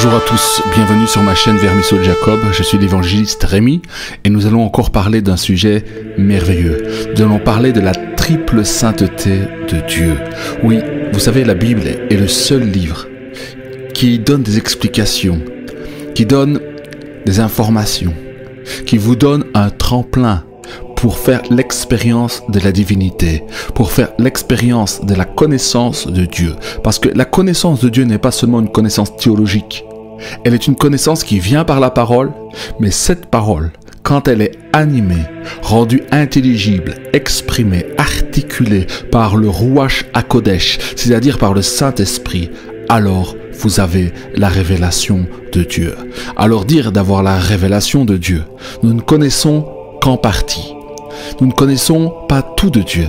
Bonjour à tous, bienvenue sur ma chaîne Vermisseau de Jacob, je suis l'évangéliste Rémi et nous allons encore parler d'un sujet merveilleux. Nous allons parler de la triple sainteté de Dieu. Oui, vous savez, la Bible est le seul livre qui donne des explications, qui donne des informations, qui vous donne un tremplin pour faire l'expérience de la divinité, pour faire l'expérience de la connaissance de Dieu. Parce que la connaissance de Dieu n'est pas seulement une connaissance théologique, elle est une connaissance qui vient par la parole, mais cette parole, quand elle est animée, rendue intelligible, exprimée, articulée par le Ruach HaKodesh, c'est-à-dire par le Saint-Esprit, alors vous avez la révélation de Dieu. Alors dire d'avoir la révélation de Dieu, nous ne connaissons qu'en partie. Nous ne connaissons pas tout de Dieu.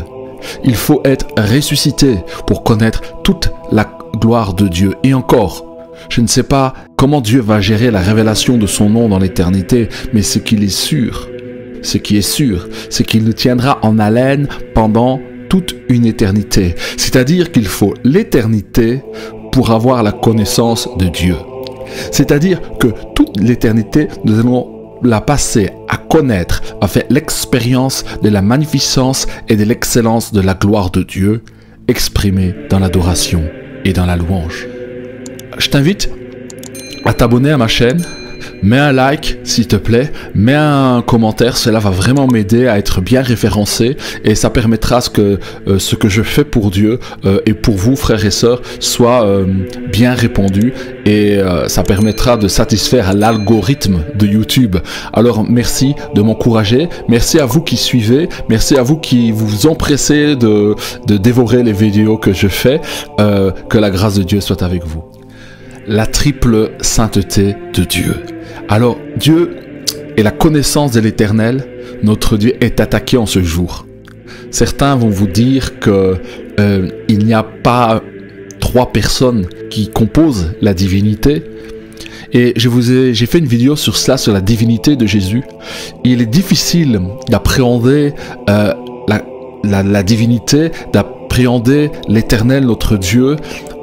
Il faut être ressuscité pour connaître toute la gloire de Dieu. Et encore, je ne sais pas comment Dieu va gérer la révélation de son nom dans l'éternité, mais ce qui est sûr, c'est qu'il nous tiendra en haleine pendant toute une éternité. C'est-à-dire qu'il faut l'éternité pour avoir la connaissance de Dieu. C'est-à-dire que toute l'éternité, nous allons la passer à connaître, à faire l'expérience de la magnificence et de l'excellence de la gloire de Dieu exprimée dans l'adoration et dans la louange. Je t'invite à t'abonner à ma chaîne, mets un like s'il te plaît, mets un commentaire, cela va vraiment m'aider à être bien référencé et ça permettra que ce que je fais pour Dieu et pour vous frères et sœurs soit bien répandu et ça permettra de satisfaire l'algorithme de YouTube. Alors merci de m'encourager, merci à vous qui suivez, merci à vous qui vous empressez de dévorer les vidéos que je fais, que la grâce de Dieu soit avec vous. La triple sainteté de Dieu. Alors, Dieu et la connaissance de l'Éternel, notre Dieu est attaqué en ce jour. Certains vont vous dire que il n'y a pas trois personnes qui composent la divinité. Et j'ai fait une vidéo sur cela, sur la divinité de Jésus. Il est difficile d'appréhender la divinité, d'appréhender l'Éternel, notre Dieu,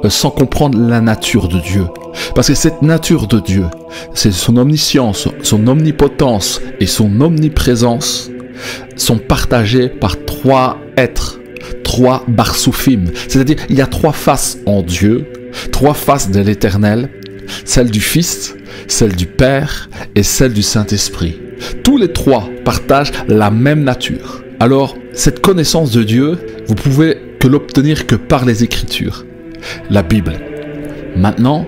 sans comprendre la nature de Dieu. Parce que cette nature de Dieu, c'est son omniscience, son omnipotence et son omniprésence sont partagées par trois êtres, trois barsoufim. C'est-à-dire, il y a trois faces en Dieu, trois faces de l'Éternel, celle du Fils, celle du Père et celle du Saint-Esprit. Tous les trois partagent la même nature. Alors, cette connaissance de Dieu, vous pouvez que l'obtenir que par les Écritures, la Bible. Maintenant,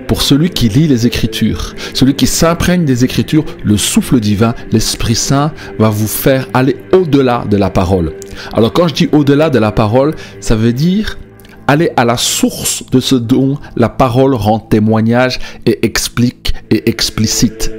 pour celui qui lit les Écritures, celui qui s'imprègne des Écritures, le souffle divin, l'Esprit Saint va vous faire aller au-delà de la parole. Alors quand je dis au-delà de la parole, ça veut dire aller à la source de ce dont la parole rend témoignage et explique et explicite.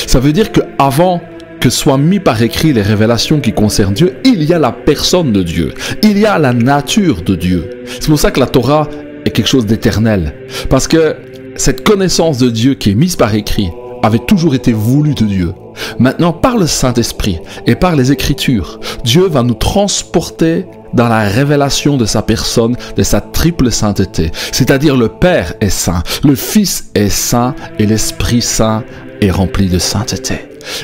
Ça veut dire qu'avant que soient mis par écrit les révélations qui concernent Dieu, il y a la personne de Dieu, il y a la nature de Dieu. C'est pour ça que la Torah est quelque chose d'éternel. Parce que cette connaissance de Dieu qui est mise par écrit avait toujours été voulue de Dieu. Maintenant, par le Saint-Esprit et par les Écritures, Dieu va nous transporter dans la révélation de sa personne, de sa triple sainteté. C'est-à-dire le Père est saint, le Fils est saint et l'Esprit Saint est rempli de sainteté.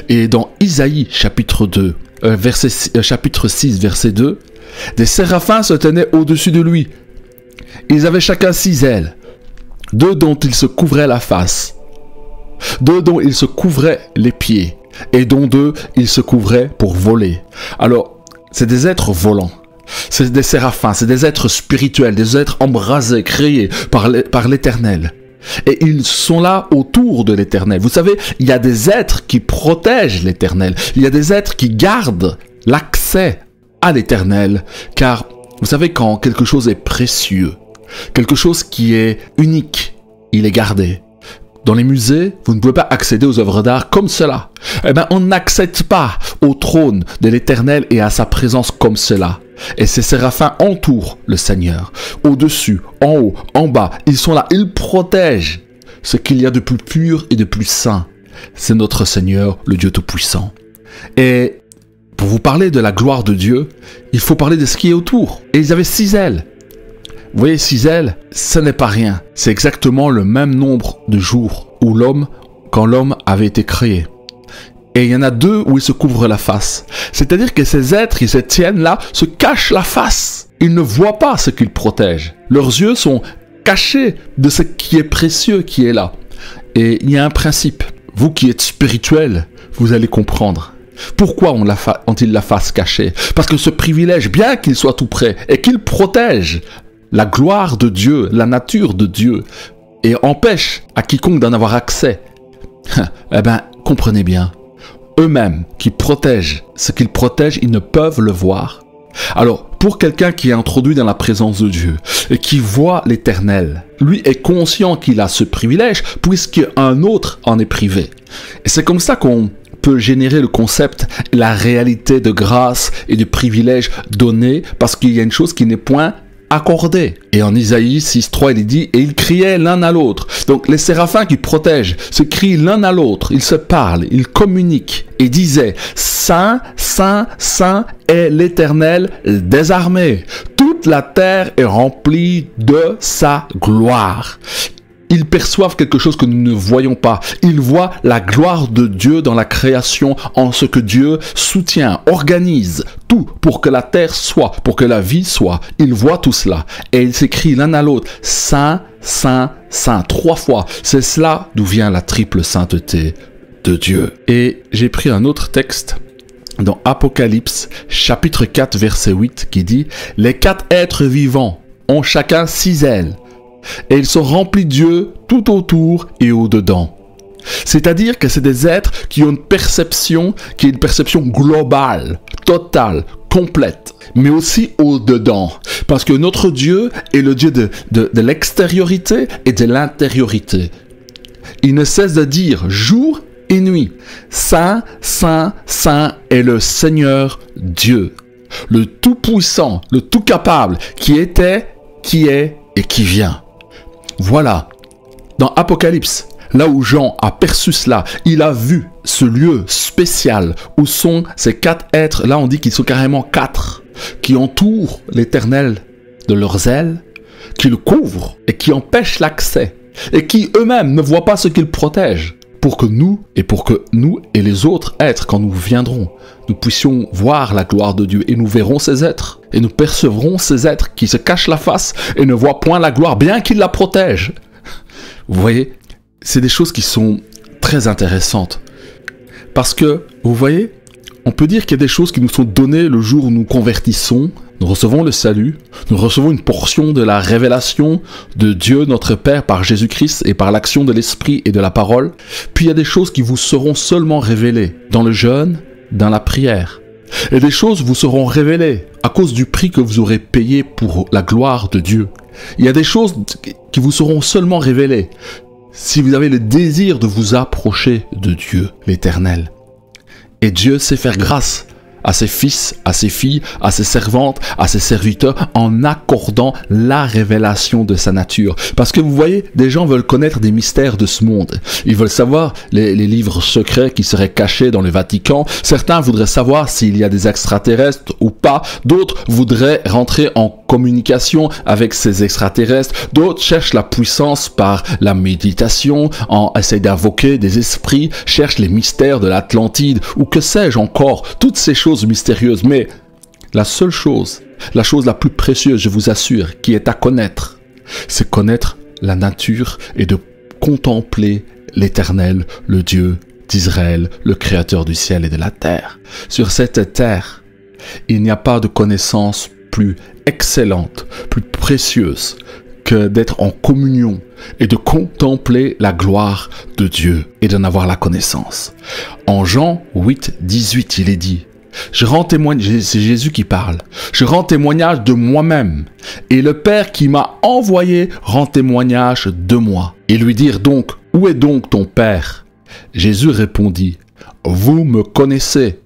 Et dans Isaïe chapitre 6, verset 2, des séraphins se tenaient au-dessus de lui. Ils avaient chacun 6 ailes, 2 dont ils se couvraient la face, 2 dont ils se couvraient les pieds, et dont 2 ils se couvraient pour voler. Alors, c'est des êtres volants, c'est des séraphins, c'est des êtres spirituels, des êtres embrasés, créés par l'Éternel. Et ils sont là autour de l'Éternel. Vous savez, il y a des êtres qui protègent l'Éternel, il y a des êtres qui gardent l'accès à l'Éternel, car vous savez, quand quelque chose est précieux, quelque chose qui est unique, il est gardé. Dans les musées, vous ne pouvez pas accéder aux œuvres d'art comme cela. Eh bien, on n'accède pas au trône de l'Éternel et à sa présence comme cela. Et ces séraphins entourent le Seigneur. Au-dessus, en haut, en bas, ils sont là, ils protègent ce qu'il y a de plus pur et de plus saint. C'est notre Seigneur, le Dieu Tout-Puissant. Et pour vous parler de la gloire de Dieu, il faut parler de ce qui est autour. Et ils avaient 6 ailes. Vous voyez, 6 ailes, ce n'est pas rien. C'est exactement le même nombre de jours quand l'homme avait été créé. Et il y en a deux où ils se couvrent la face. C'est-à-dire que ces êtres qui se tiennent là se cachent la face. Ils ne voient pas ce qu'ils protègent. Leurs yeux sont cachés de ce qui est précieux qui est là. Et il y a un principe. Vous qui êtes spirituel, vous allez comprendre. Pourquoi ont-ils la face cachée? Parce que ce privilège, bien qu'il soit tout près, et qu'il protège la gloire de Dieu, la nature de Dieu, et empêche à quiconque d'en avoir accès, eh bien, comprenez bien, eux-mêmes qui protègent ce qu'ils protègent, ils ne peuvent le voir. Alors, pour quelqu'un qui est introduit dans la présence de Dieu et qui voit l'Éternel, lui est conscient qu'il a ce privilège puisqu'un autre en est privé. Et c'est comme ça qu'on peut générer le concept, la réalité de grâce et de privilège donné parce qu'il y a une chose qui n'est point accordée. Et en Isaïe 6.3, il dit « Et ils criaient l'un à l'autre ». Donc les séraphins qui protègent se crient l'un à l'autre, ils se parlent, ils communiquent et disaient « Saint, Saint, Saint est l'Éternel des armées. Toute la terre est remplie de sa gloire ». Ils perçoivent quelque chose que nous ne voyons pas. Ils voient la gloire de Dieu dans la création, en ce que Dieu soutient, organise tout pour que la terre soit, pour que la vie soit. Ils voient tout cela. Et ils s'écrient l'un à l'autre, Saint, Saint, Saint, 3 fois. C'est cela d'où vient la triple sainteté de Dieu. Et j'ai pris un autre texte dans Apocalypse, chapitre 4, verset 8, qui dit « Les 4 êtres vivants ont chacun 6 ailes. Et ils sont remplis de Dieu tout autour et au-dedans. » C'est-à-dire que c'est des êtres qui ont une perception qui est une perception globale, totale, complète, mais aussi au-dedans. Parce que notre Dieu est le Dieu de l'extériorité et de l'intériorité. Il ne cesse de dire jour et nuit, Saint, Saint, Saint est le Seigneur Dieu, le Tout-Puissant, le Tout-Capable, qui était, qui est et qui vient. Voilà, dans Apocalypse, là où Jean a perçu cela, il a vu ce lieu spécial où sont ces 4 êtres, là on dit qu'ils sont carrément 4, qui entourent l'Éternel de leurs ailes, qui le couvrent et qui empêchent l'accès, et qui eux-mêmes ne voient pas ce qu'ils protègent, pour que nous et les autres êtres, quand nous viendrons, nous puissions voir la gloire de Dieu, et nous verrons ces êtres, et nous percevrons ces êtres qui se cachent la face et ne voient point la gloire, bien qu'ils la protègent. Vous voyez, c'est des choses qui sont très intéressantes. Parce que, vous voyez, on peut dire qu'il y a des choses qui nous sont données le jour où nous convertissons, nous recevons le salut, nous recevons une portion de la révélation de Dieu notre Père par Jésus-Christ et par l'action de l'Esprit et de la parole. Puis il y a des choses qui vous seront seulement révélées dans le jeûne, dans la prière. Et des choses vous seront révélées à cause du prix que vous aurez payé pour la gloire de Dieu. Il y a des choses qui vous seront seulement révélées si vous avez le désir de vous approcher de Dieu, l'Éternel. Et Dieu sait faire grâce à ses fils, à ses filles, à ses servantes, à ses serviteurs, en accordant la révélation de sa nature. Parce que vous voyez, des gens veulent connaître des mystères de ce monde. Ils veulent savoir les livres secrets qui seraient cachés dans le Vatican. Certains voudraient savoir s'il y a des extraterrestres ou pas. D'autres voudraient rentrer en communication avec ces extraterrestres. D'autres cherchent la puissance par la méditation, essayent d'invoquer des esprits, cherchent les mystères de l'Atlantide, ou que sais-je encore, toutes ces choses mystérieuses. Mais la seule chose, la chose la plus précieuse, je vous assure, qui est à connaître, c'est connaître la nature et de contempler l'Éternel, le Dieu d'Israël, le Créateur du ciel et de la terre. Sur cette terre, il n'y a pas de connaissance plus excellente, plus précieuse que d'être en communion et de contempler la gloire de Dieu et d'en avoir la connaissance. En Jean 8, 18, il est dit « Je rends témoignage », c'est Jésus qui parle, « Je rends témoignage de moi-même, et le Père qui m'a envoyé rend témoignage de moi. » Ils lui dirent donc « Où est donc ton Père ?» Jésus répondit « Vous me connaissez,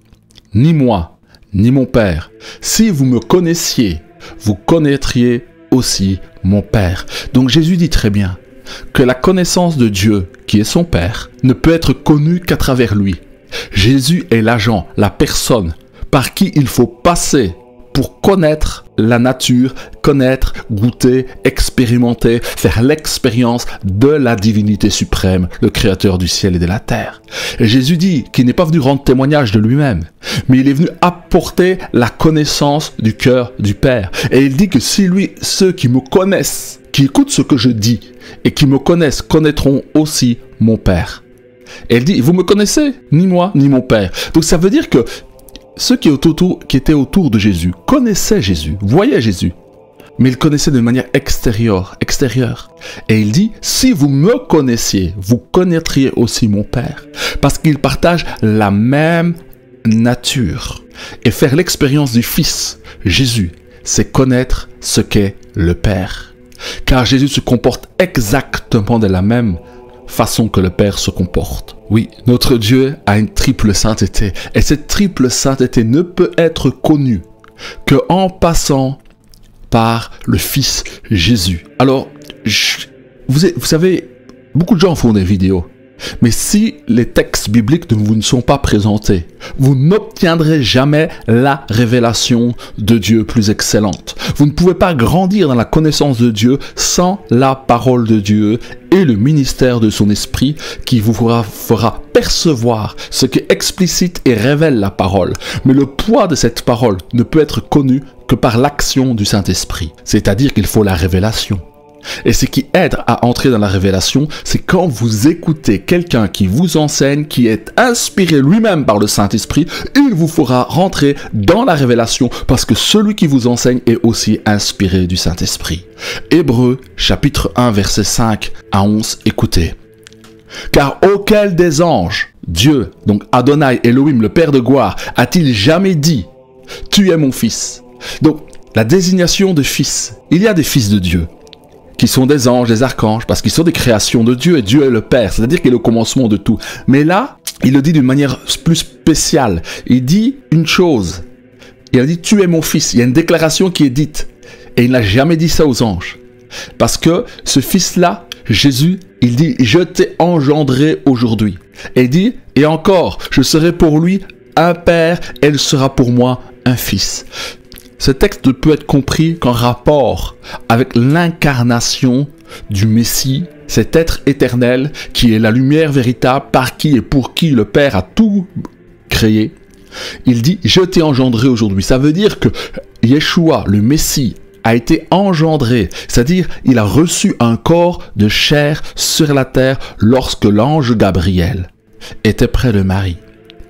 ni moi, ni mon Père. Si vous me connaissiez, vous connaîtriez aussi mon Père. » Donc Jésus dit très bien que la connaissance de Dieu, qui est son Père, ne peut être connue qu'à travers lui. Jésus est l'agent, la personne par qui il faut passer pour connaître la nature, connaître, goûter, expérimenter, faire l'expérience de la divinité suprême, le créateur du ciel et de la terre. Et Jésus dit qu'il n'est pas venu rendre témoignage de lui-même, mais il est venu apporter la connaissance du cœur du Père. Et il dit que si lui, ceux qui me connaissent, qui écoutent ce que je dis et qui me connaissent, connaîtront aussi mon Père. Et il dit, vous me connaissez, ni moi, ni mon Père. Donc ça veut dire que ceux qui étaient autour de Jésus connaissaient Jésus, voyaient Jésus, mais ils connaissaient de manière extérieure. Et il dit, si vous me connaissiez, vous connaîtriez aussi mon Père, parce qu'ils partagent la même nature. Et faire l'expérience du Fils, Jésus, c'est connaître ce qu'est le Père. Car Jésus se comporte exactement de la même façon que le Père se comporte. Oui, notre Dieu a une triple sainteté. Et cette triple sainteté ne peut être connue qu'en passant par le Fils Jésus. Alors, vous savez, beaucoup de gens font des vidéos. Mais si les textes bibliques ne vous sont pas présentés, vous n'obtiendrez jamais la révélation de Dieu plus excellente. Vous ne pouvez pas grandir dans la connaissance de Dieu sans la parole de Dieu et le ministère de son esprit qui vous fera percevoir ce qui est explicite et révèle la parole. Mais le poids de cette parole ne peut être connu que par l'action du Saint-Esprit. C'est-à-dire qu'il faut la révélation. Et ce qui aide à entrer dans la révélation, c'est quand vous écoutez quelqu'un qui vous enseigne, qui est inspiré lui-même par le Saint-Esprit, il vous fera rentrer dans la révélation parce que celui qui vous enseigne est aussi inspiré du Saint-Esprit. Hébreux, chapitre 1, versets 5 à 11, écoutez. Car auquel des anges, Dieu, donc Adonai, Elohim, le Père de gloire, a-t-il jamais dit, tu es mon fils? Donc, la désignation de fils, il y a des fils de Dieu qui sont des anges, des archanges, parce qu'ils sont des créations de Dieu, et Dieu est le Père, c'est-à-dire qu'il est le commencement de tout. Mais là, il le dit d'une manière plus spéciale. Il dit une chose. Il a dit, tu es mon fils. Il y a une déclaration qui est dite. Et il n'a jamais dit ça aux anges. Parce que ce fils-là, Jésus, il dit, je t'ai engendré aujourd'hui. Et il dit, et encore, je serai pour lui un père, et il sera pour moi un fils. Ce texte ne peut être compris qu'en rapport avec l'incarnation du Messie, cet être éternel qui est la lumière véritable par qui et pour qui le Père a tout créé. Il dit « Je t'ai engendré aujourd'hui ». Ça veut dire que Yeshua, le Messie, a été engendré, c'est-à-dire il a reçu un corps de chair sur la terre lorsque l'ange Gabriel était près de Marie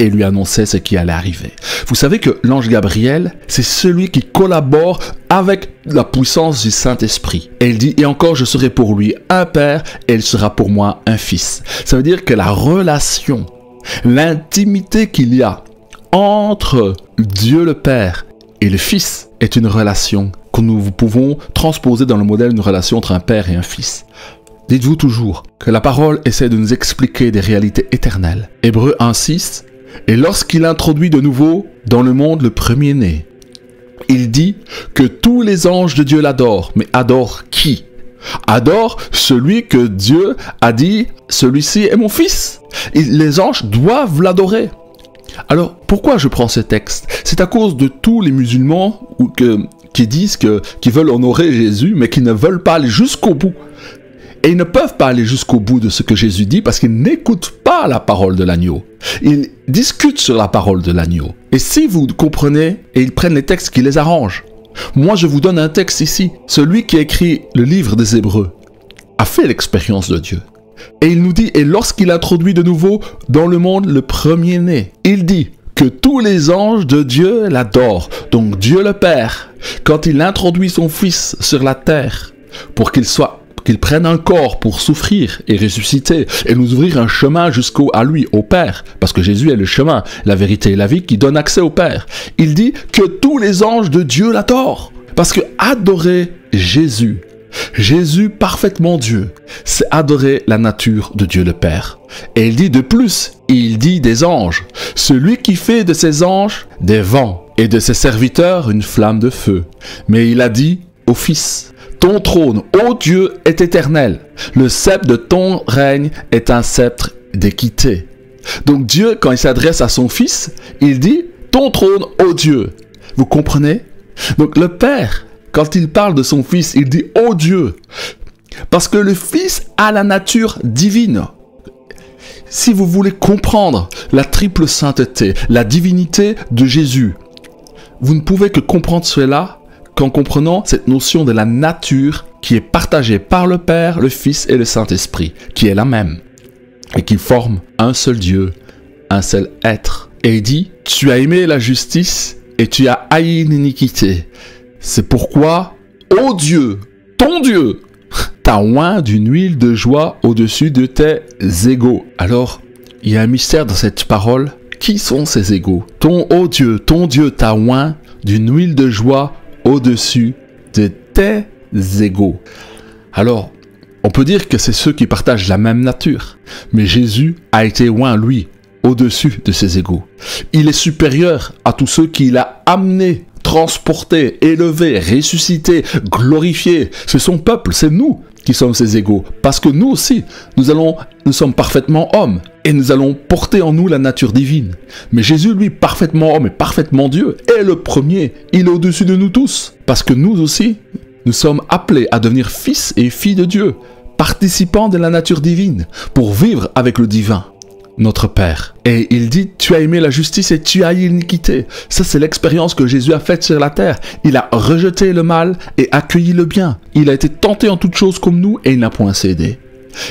et lui annonçait ce qui allait arriver. Vous savez que l'ange Gabriel, c'est celui qui collabore avec la puissance du Saint-Esprit. Et il dit, et encore, je serai pour lui un père, et il sera pour moi un fils. Ça veut dire que la relation, l'intimité qu'il y a entre Dieu le Père et le Fils est une relation que nous pouvons transposer dans le modèle d'une relation entre un père et un fils. Dites-vous toujours que la parole essaie de nous expliquer des réalités éternelles. Hébreux 1:6. Et lorsqu'il introduit de nouveau dans le monde le premier-né, il dit que tous les anges de Dieu l'adorent. Mais adorent qui? Adore celui que Dieu a dit, celui-ci est mon fils. Et les anges doivent l'adorer. Alors, pourquoi je prends ce texte? C'est à cause de tous les musulmans qui disent qu'ils veulent honorer Jésus, mais qui ne veulent pas aller jusqu'au bout. Et ils ne peuvent pas aller jusqu'au bout de ce que Jésus dit parce qu'ils n'écoutent pas la parole de l'agneau. Ils discutent sur la parole de l'agneau. Et si vous comprenez, et ils prennent les textes qui les arrangent. Moi, je vous donne un texte ici. Celui qui a écrit le livre des Hébreux a fait l'expérience de Dieu. Et il nous dit, et lorsqu'il introduit de nouveau dans le monde le premier-né, il dit que tous les anges de Dieu l'adorent. Donc Dieu le Père, quand il introduit son Fils sur la terre pour qu'il prenne un corps pour souffrir et ressusciter et nous ouvrir un chemin à lui, au Père, parce que Jésus est le chemin, la vérité et la vie qui donne accès au Père. Il dit que tous les anges de Dieu l'adorent, parce que adorer Jésus parfaitement Dieu, c'est adorer la nature de Dieu le Père. Et il dit de plus, il dit des anges, celui qui fait de ses anges des vents et de ses serviteurs une flamme de feu. Mais il a dit au Fils, ton trône, ô Dieu, est éternel. Le sceptre de ton règne est un sceptre d'équité. Donc Dieu, quand il s'adresse à son Fils, il dit, ton trône, ô Dieu. Vous comprenez? Donc le Père, quand il parle de son Fils, il dit « Oh Dieu », parce que le Fils a la nature divine. Si vous voulez comprendre la triple sainteté, la divinité de Jésus, vous ne pouvez que comprendre cela qu'en comprenant cette notion de la nature qui est partagée par le Père, le Fils et le Saint-Esprit, qui est la même, et qui forment un seul Dieu, un seul être. Et il dit, tu as aimé la justice et tu as haï l'iniquité. C'est pourquoi, ô Dieu, ton Dieu, t'a oint d'une huile de joie au-dessus de tes égaux. Alors, il y a un mystère dans cette parole. Qui sont ces égaux? Ton Dieu t'a oint d'une huile de joie au-dessus de tes égaux. Alors, on peut dire que c'est ceux qui partagent la même nature. Mais Jésus a été oint, lui, au-dessus de ses égaux. Il est supérieur à tous ceux qu'il a amenés, transportés, élevés, ressuscités, glorifiés. C'est son peuple, c'est nous qui sommes ses égaux. Parce que nous aussi, nous sommes parfaitement hommes. Et nous allons porter en nous la nature divine. Mais Jésus, lui, parfaitement homme et parfaitement Dieu, est le premier. Il est au-dessus de nous tous. Parce que nous aussi, nous sommes appelés à devenir fils et filles de Dieu, participants de la nature divine, pour vivre avec le divin, notre Père. Et il dit, tu as aimé la justice et tu as haï l'iniquité. Ça, c'est l'expérience que Jésus a faite sur la terre. Il a rejeté le mal et accueilli le bien. Il a été tenté en toutes choses comme nous et il n'a point cédé.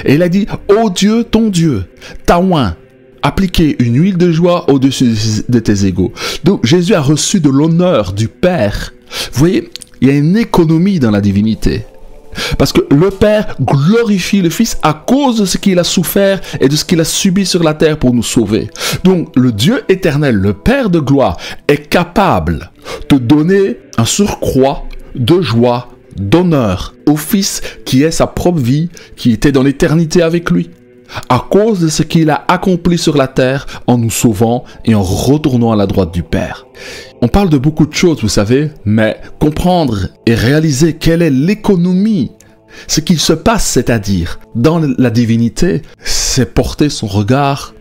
Et il a dit, ô Dieu, ton Dieu, t'a oint, appliqué une huile de joie au-dessus de tes égaux. Donc Jésus a reçu de l'honneur du Père. Vous voyez, il y a une économie dans la divinité. Parce que le Père glorifie le Fils à cause de ce qu'il a souffert et de ce qu'il a subi sur la terre pour nous sauver. Donc le Dieu éternel, le Père de gloire, est capable de donner un surcroît de joie, d'honneur au Fils qui est sa propre vie, qui était dans l'éternité avec lui, à cause de ce qu'il a accompli sur la terre en nous sauvant et en retournant à la droite du Père. On parle de beaucoup de choses, vous savez, mais comprendre et réaliser quelle est l'économie, ce qu'il se passe, c'est-à-dire dans la divinité, c'est porter son regard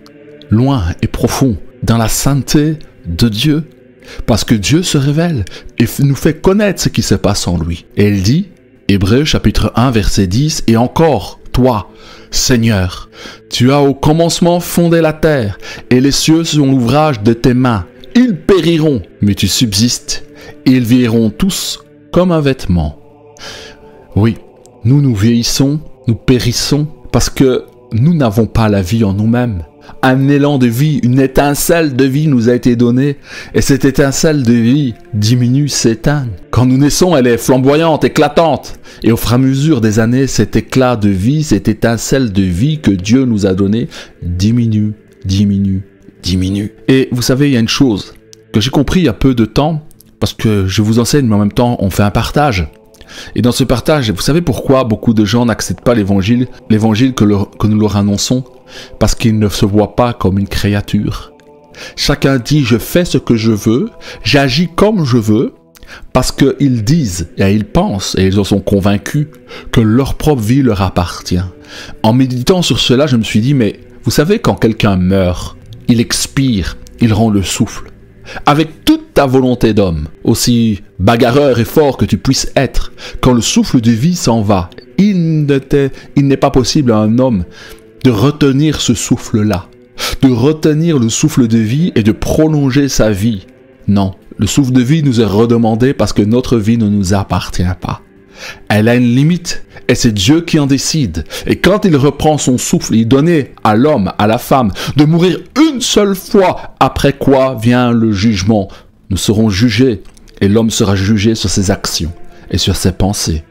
loin et profond dans la sainteté de Dieu. Parce que Dieu se révèle et nous fait connaître ce qui se passe en lui. Et il dit, Hébreux chapitre 1 verset 10, et encore, toi, Seigneur, tu as au commencement fondé la terre, et les cieux sont l'ouvrage de tes mains. Ils périront, mais tu subsistes, et ils vieilliront tous comme un vêtement. Oui, nous vieillissons, nous périssons, parce que nous n'avons pas la vie en nous-mêmes. Un élan de vie, une étincelle de vie nous a été donnée, et cette étincelle de vie diminue, s'éteint. Quand nous naissons, elle est flamboyante, éclatante, et au fur et à mesure des années, cet éclat de vie, cette étincelle de vie que Dieu nous a donnée, diminue. Et vous savez, il y a une chose que j'ai compris il y a peu de temps, parce que je vous enseigne, mais en même temps, on fait un partage. Et dans ce partage, vous savez pourquoi beaucoup de gens n'acceptent pas l'évangile que nous leur annonçons? Parce qu'ils ne se voient pas comme une créature. Chacun dit, je fais ce que je veux, j'agis comme je veux, parce qu'ils disent et ils pensent, et ils en sont convaincus, que leur propre vie leur appartient. En méditant sur cela, je me suis dit, mais vous savez, quand quelqu'un meurt, il expire, il rend le souffle. Avec toute ta volonté d'homme, aussi bagarreur et fort que tu puisses être, quand le souffle de vie s'en va, il n'est pas possible à un homme de retenir ce souffle-là, de retenir le souffle de vie et de prolonger sa vie. Non, le souffle de vie nous est redemandé parce que notre vie ne nous appartient pas. Elle a une limite et c'est Dieu qui en décide. Et quand il reprend son souffle, il donnait à l'homme, à la femme, de mourir une seule fois, après quoi vient le jugement. Nous serons jugés et l'homme sera jugé sur ses actions et sur ses pensées.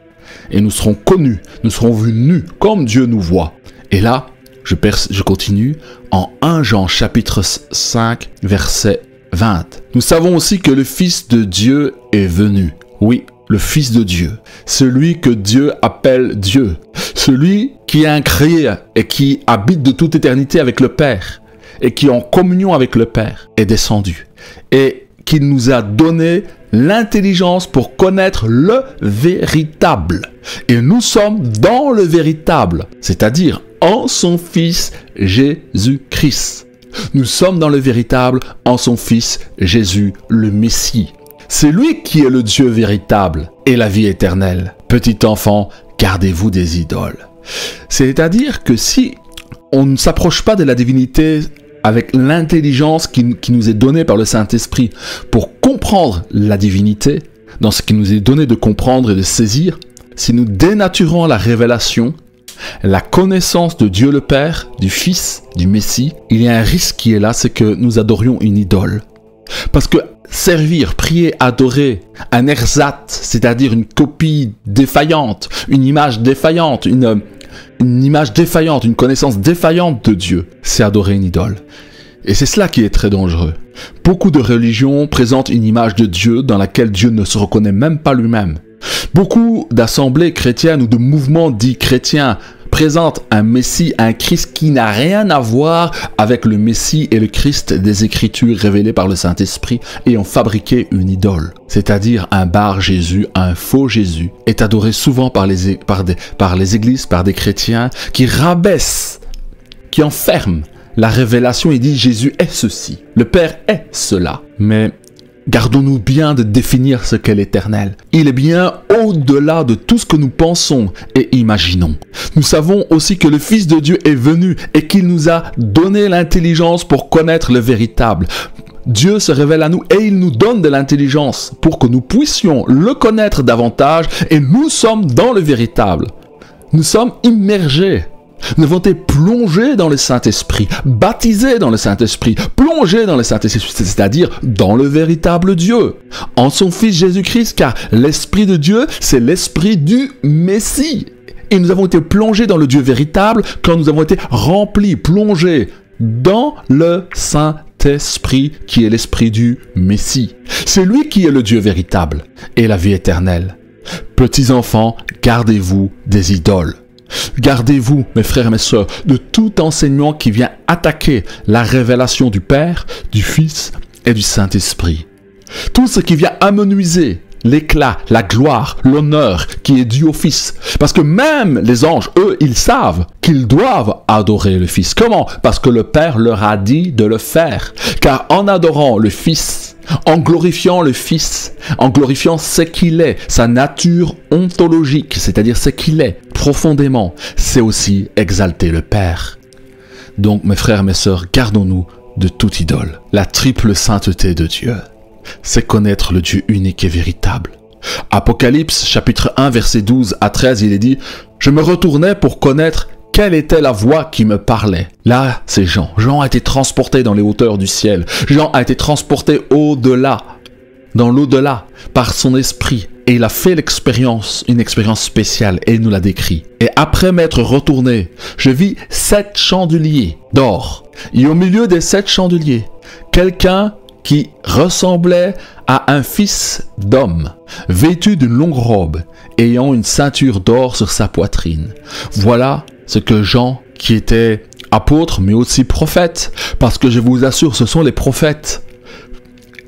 Et nous serons connus, nous serons vus nus comme Dieu nous voit. Et là, je continue en 1 Jean chapitre 5 verset 20. Nous savons aussi que le Fils de Dieu est venu. Oui, le Fils de Dieu, celui que Dieu appelle Dieu, celui qui est incréé et qui habite de toute éternité avec le Père et qui est en communion avec le Père est descendu et qui nous a donné l'intelligence pour connaître le véritable. Et nous sommes dans le véritable, c'est-à-dire en son Fils Jésus-Christ. Nous sommes dans le véritable en son Fils Jésus le Messie. C'est lui qui est le Dieu véritable et la vie éternelle. Petit enfant, gardez-vous des idoles. C'est-à-dire que si on ne s'approche pas de la divinité avec l'intelligence qui nous est donnée par le Saint-Esprit pour comprendre la divinité, dans ce qui nous est donné de comprendre et de saisir, si nous dénaturons la révélation, la connaissance de Dieu le Père, du Fils, du Messie, il y a un risque qui est là, c'est que nous adorions une idole. Parce que servir, prier, adorer un ersatz, c'est-à-dire une copie défaillante, une image défaillante, une image défaillante, une connaissance défaillante de Dieu, c'est adorer une idole. Et c'est cela qui est très dangereux. Beaucoup de religions présentent une image de Dieu dans laquelle Dieu ne se reconnaît même pas lui-même. Beaucoup d'assemblées chrétiennes ou de mouvements dits chrétiens présentent un Messie, un Christ qui n'a rien à voir avec le Messie et le Christ des Écritures révélées par le Saint-Esprit et ont fabriqué une idole. C'est-à-dire un bar Jésus, un faux Jésus, est adoré souvent par les églises, par des chrétiens qui rabaissent, qui enferment la révélation et disent Jésus est ceci, le Père est cela. Mais gardons-nous bien de définir ce qu'est l'éternel. Il est bien au-delà de tout ce que nous pensons et imaginons. Nous savons aussi que le Fils de Dieu est venu et qu'il nous a donné l'intelligence pour connaître le véritable. Dieu se révèle à nous et il nous donne de l'intelligence pour que nous puissions le connaître davantage et nous sommes dans le véritable. Nous sommes immergés. Nous avons été plongés dans le Saint-Esprit, baptisés dans le Saint-Esprit, plongés dans le Saint-Esprit, c'est-à-dire dans le véritable Dieu, en son Fils Jésus-Christ, car l'Esprit de Dieu, c'est l'Esprit du Messie. Et nous avons été plongés dans le Dieu véritable quand nous avons été remplis, plongés dans le Saint-Esprit, qui est l'Esprit du Messie. C'est lui qui est le Dieu véritable et la vie éternelle. Petits enfants, gardez-vous des idoles. Gardez-vous, mes frères et mes sœurs, de tout enseignement qui vient attaquer la révélation du Père, du Fils et du Saint-Esprit. Tout ce qui vient amenuiser l'éclat, la gloire, l'honneur qui est dû au Fils. Parce que même les anges, eux, ils savent qu'ils doivent adorer le Fils. Comment? Parce que le Père leur a dit de le faire. Car en adorant le Fils, en glorifiant le Fils, en glorifiant ce qu'il est, sa nature ontologique, c'est-à-dire ce qu'il est profondément, c'est aussi exalter le Père. Donc, mes frères et mes sœurs, gardons-nous de toute idole. La triple sainteté de Dieu, c'est connaître le Dieu unique et véritable. Apocalypse, chapitre 1, versets 12 à 13, il est dit « Je me retournais pour connaître quelle était la voix qui me parlait. » Là, c'est Jean. Jean a été transporté dans les hauteurs du ciel. Jean a été transporté au-delà, dans l'au-delà, par son esprit. Et il a fait une expérience spéciale, et il nous l'a décrit. Et après m'être retourné, je vis 7 chandeliers d'or. Et au milieu des 7 chandeliers, quelqu'un qui ressemblait à un fils d'homme, vêtu d'une longue robe, ayant une ceinture d'or sur sa poitrine. Voilà ce que Jean, qui était apôtre, mais aussi prophète, parce que je vous assure, ce sont les prophètes,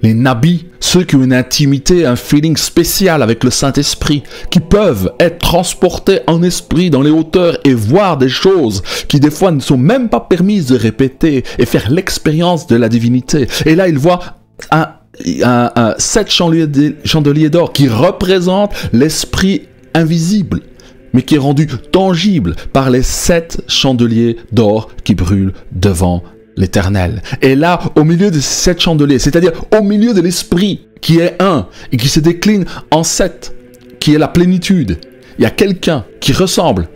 les nabis, ceux qui ont une intimité, un feeling spécial avec le Saint-Esprit, qui peuvent être transportés en esprit dans les hauteurs et voir des choses qui des fois ne sont même pas permises de répéter et faire l'expérience de la divinité. Et là, ils voient un 7 chandeliers d'or qui représentent l'esprit invisible, mais qui est rendu tangible par les 7 chandeliers d'or qui brûlent devant l'Éternel. Et là, au milieu de ces 7 chandeliers, c'est-à-dire au milieu de l'esprit qui est un et qui se décline en 7, qui est la plénitude, il y a quelqu'un qui ressemble,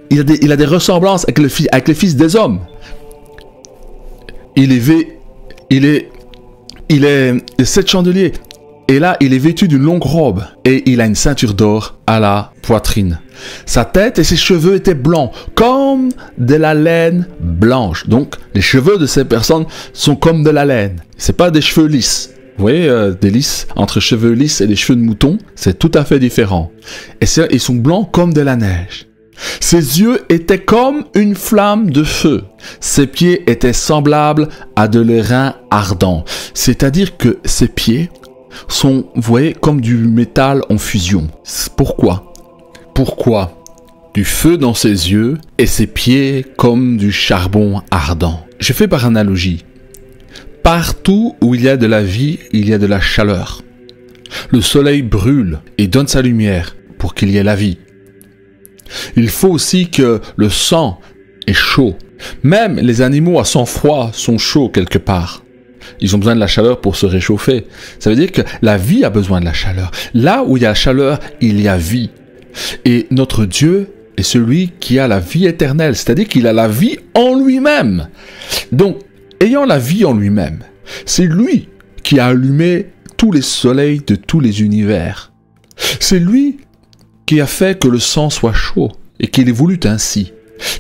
il a des ressemblances avec les fils des hommes. Il est 7 chandeliers. Et là, il est vêtu d'une longue robe et il a une ceinture d'or à la poitrine. Sa tête et ses cheveux étaient blancs, comme de la laine blanche. Donc, les cheveux de ces personnes sont comme de la laine. C'est pas des cheveux lisses. Vous voyez, des lisses, entre cheveux lisses et des cheveux de mouton, c'est tout à fait différent. Et ils sont blancs comme de la neige. Ses yeux étaient comme une flamme de feu. Ses pieds étaient semblables à de l'airain ardent. C'est-à-dire que ses pieds sont, vous voyez, comme du métal en fusion. Pourquoi? Pourquoi? Du feu dans ses yeux et ses pieds comme du charbon ardent. Je fais par analogie. Partout où il y a de la vie, il y a de la chaleur. Le soleil brûle et donne sa lumière pour qu'il y ait la vie. Il faut aussi que le sang est chaud. Même les animaux à sang froid sont chauds quelque part. Ils ont besoin de la chaleur pour se réchauffer. Ça veut dire que la vie a besoin de la chaleur. Là où il y a la chaleur, il y a vie. Et notre Dieu est celui qui a la vie éternelle, c'est-à-dire qu'il a la vie en lui-même. Donc, ayant la vie en lui-même, c'est lui qui a allumé tous les soleils de tous les univers. C'est lui qui a fait que le sang soit chaud et qu'il ait voulu ainsi,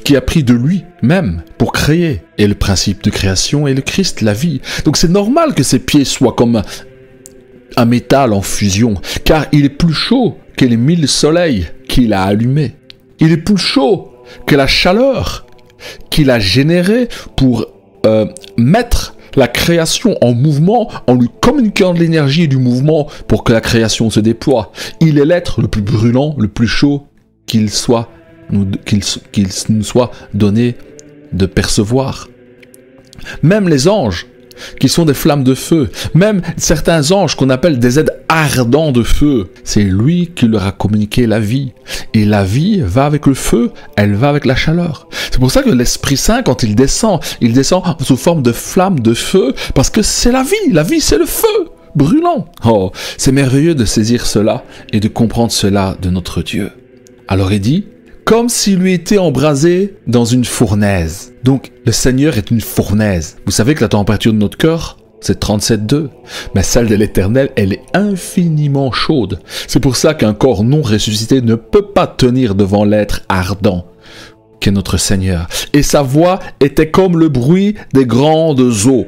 qui a pris de lui-même pour créer. Et le principe de création est le Christ, la vie. Donc c'est normal que ses pieds soient comme un métal en fusion, car il est plus chaud que les 1000 soleils qu'il a allumés. Il est plus chaud que la chaleur qu'il a générée pour mettre la création en mouvement, en lui communiquant de l'énergie et du mouvement pour que la création se déploie. Il est l'être le plus brûlant, le plus chaud qu'il nous soit donné de percevoir. Même les anges, qui sont des flammes de feu, même certains anges qu'on appelle des êtres ardents de feu, c'est lui qui leur a communiqué la vie. Et la vie va avec le feu, elle va avec la chaleur. C'est pour ça que l'Esprit Saint, quand il descend sous forme de flamme de feu, parce que c'est la vie c'est le feu brûlant. Oh, c'est merveilleux de saisir cela et de comprendre cela de notre Dieu. Alors il dit, comme s'il lui était embrasé dans une fournaise. Donc, le Seigneur est une fournaise. Vous savez que la température de notre cœur, c'est 37,2. Mais celle de l'Éternel, elle est infiniment chaude. C'est pour ça qu'un corps non ressuscité ne peut pas tenir devant l'être ardent qu'est notre Seigneur. Et sa voix était comme le bruit des grandes eaux.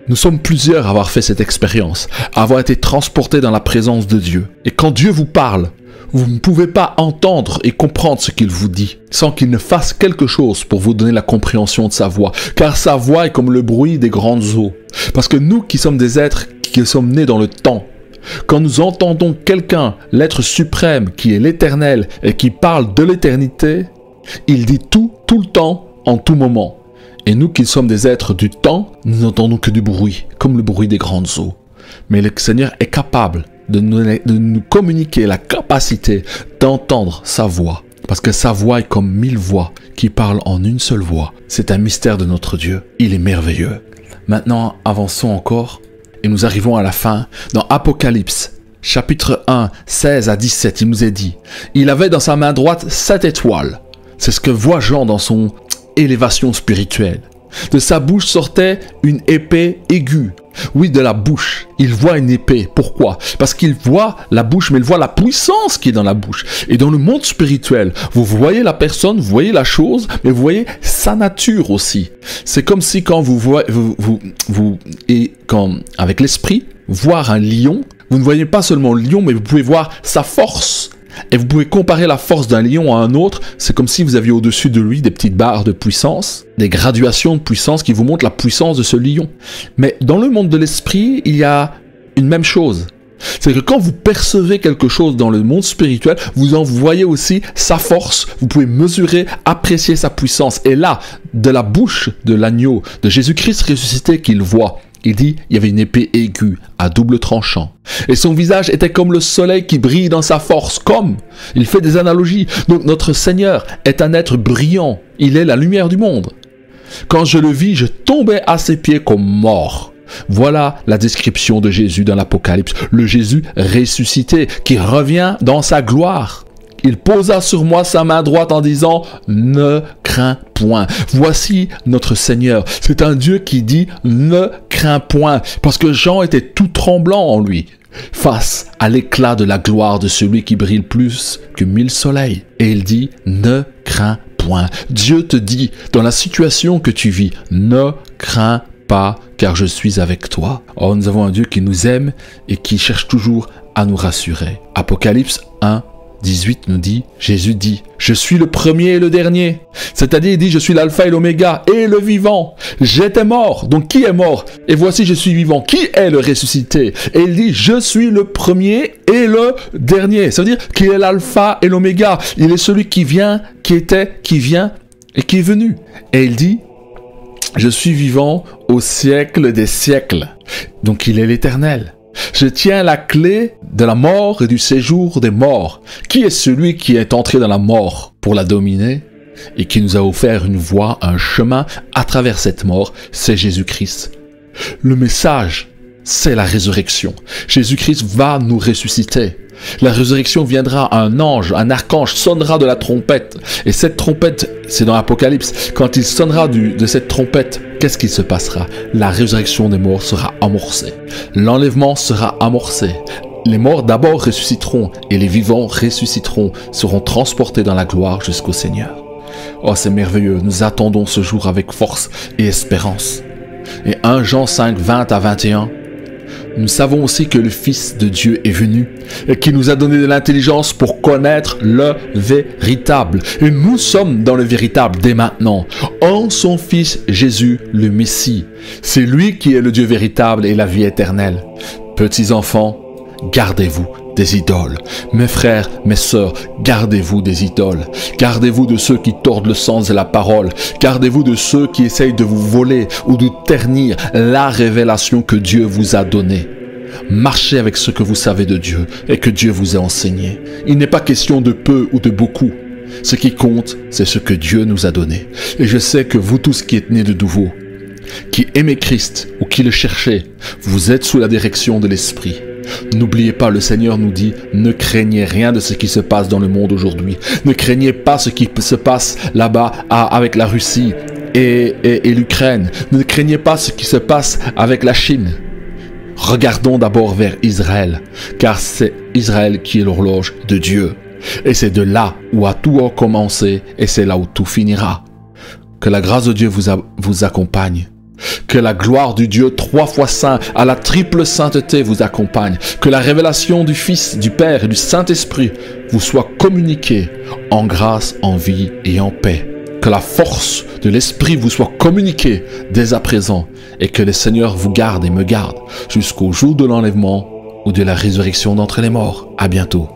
Nous sommes plusieurs à avoir fait cette expérience, à avoir été transportés dans la présence de Dieu. Et quand Dieu vous parle, vous ne pouvez pas entendre et comprendre ce qu'il vous dit sans qu'il ne fasse quelque chose pour vous donner la compréhension de sa voix. Car sa voix est comme le bruit des grandes eaux. Parce que nous qui sommes des êtres qui sommes nés dans le temps, quand nous entendons quelqu'un, l'être suprême qui est l'Éternel et qui parle de l'éternité, il dit tout le temps, en tout moment. Et nous qui sommes des êtres du temps, nous n'entendons que du bruit, comme le bruit des grandes eaux. Mais le Seigneur est capable de nous communiquer la capacité d'entendre sa voix. Parce que sa voix est comme 1000 voix qui parlent en une seule voix. C'est un mystère de notre Dieu. Il est merveilleux. Maintenant, avançons encore et nous arrivons à la fin. Dans Apocalypse, chapitre 1, 16 à 17, il nous est dit, il avait dans sa main droite 7 étoiles. C'est ce que voit Jean dans son élévation spirituelle. De sa bouche sortait une épée aiguë. Oui, de la bouche. Il voit une épée. Pourquoi? Parce qu'il voit la bouche, mais il voit la puissance qui est dans la bouche. Et dans le monde spirituel, vous voyez la personne, vous voyez la chose, mais vous voyez sa nature aussi. C'est comme si quand avec l'esprit, voir un lion, vous ne voyez pas seulement le lion, mais vous pouvez voir sa force. Et vous pouvez comparer la force d'un lion à un autre. C'est comme si vous aviez au-dessus de lui des petites barres de puissance, des graduations de puissance qui vous montrent la puissance de ce lion. Mais dans le monde de l'esprit, il y a une même chose. C'est que quand vous percevez quelque chose dans le monde spirituel, vous en voyez aussi sa force. Vous pouvez mesurer, apprécier sa puissance. Et là, de la bouche de l'agneau, de Jésus-Christ ressuscité qu'il voit, il dit, il y avait une épée aiguë, à double tranchant. Et son visage était comme le soleil qui brille dans sa force, comme. Il fait des analogies. Donc notre Seigneur est un être brillant. Il est la lumière du monde. Quand je le vis, je tombais à ses pieds comme mort. Voilà la description de Jésus dans l'Apocalypse. Le Jésus ressuscité qui revient dans sa gloire. Il posa sur moi sa main droite en disant « Ne crains point ». Voici notre Seigneur. C'est un Dieu qui dit « Ne crains point ». Parce que Jean était tout tremblant en lui, face à l'éclat de la gloire de celui qui brille plus que 1000 soleils. Et il dit « Ne crains point ». Dieu te dit, dans la situation que tu vis, « Ne crains pas, car je suis avec toi ». Oh, nous avons un Dieu qui nous aime et qui cherche toujours à nous rassurer. Apocalypse 1, 18 nous dit, Jésus dit, je suis le premier et le dernier. C'est-à-dire, il dit, je suis l'alpha et l'oméga et le vivant. J'étais mort. Donc, qui est mort? Et voici, je suis vivant. Qui est le ressuscité? Et il dit, je suis le premier et le dernier. Ça veut dire qu'il est l'alpha et l'oméga. Il est celui qui vient, qui était, qui vient et qui est venu. Et il dit, je suis vivant au siècle des siècles. Donc, il est l'éternel. Je tiens la clé de la mort et du séjour des morts. Qui est celui qui est entré dans la mort pour la dominer et qui nous a offert une voie, un chemin à travers cette mort? C'est Jésus-Christ. Le message, c'est la résurrection. Jésus-Christ va nous ressusciter. La résurrection viendra, un ange, un archange sonnera de la trompette. Et cette trompette, c'est dans l'Apocalypse, quand il sonnera de cette trompette, qu'est-ce qui se passera? La résurrection des morts sera amorcée. L'enlèvement sera amorcé. Les morts d'abord ressusciteront et les vivants ressusciteront, seront transportés dans la gloire jusqu'au Seigneur. Oh, c'est merveilleux, nous attendons ce jour avec force et espérance. Et 1 Jean 5, 20 à 21, nous savons aussi que le Fils de Dieu est venu et qui nous a donné de l'intelligence pour connaître le véritable. Et nous sommes dans le véritable dès maintenant, en son Fils Jésus, le Messie. C'est lui qui est le Dieu véritable et la vie éternelle. Petits enfants, gardez-vous des idoles. Mes frères, mes sœurs, gardez-vous des idoles. Gardez-vous de ceux qui tordent le sens de la parole. Gardez-vous de ceux qui essayent de vous voler ou de ternir la révélation que Dieu vous a donnée. Marchez avec ce que vous savez de Dieu et que Dieu vous a enseigné. Il n'est pas question de peu ou de beaucoup. Ce qui compte, c'est ce que Dieu nous a donné. Et je sais que vous tous qui êtes nés de nouveau, qui aimez Christ ou qui le cherchez, vous êtes sous la direction de l'Esprit. N'oubliez pas, le Seigneur nous dit, ne craignez rien de ce qui se passe dans le monde aujourd'hui. Ne craignez pas ce qui se passe là-bas avec la Russie et l'Ukraine. Ne craignez pas ce qui se passe avec la Chine. Regardons d'abord vers Israël, car c'est Israël qui est l'horloge de Dieu. Et c'est de là où a tout commencé et c'est là où tout finira. Que la grâce de Dieu vous accompagne. Que la gloire du Dieu 3 fois saint, à la triple sainteté vous accompagne. Que la révélation du Fils, du Père et du Saint-Esprit vous soit communiquée en grâce, en vie et en paix. Que la force de l'Esprit vous soit communiquée dès à présent et que le Seigneur vous garde et me garde jusqu'au jour de l'enlèvement ou de la résurrection d'entre les morts. À bientôt.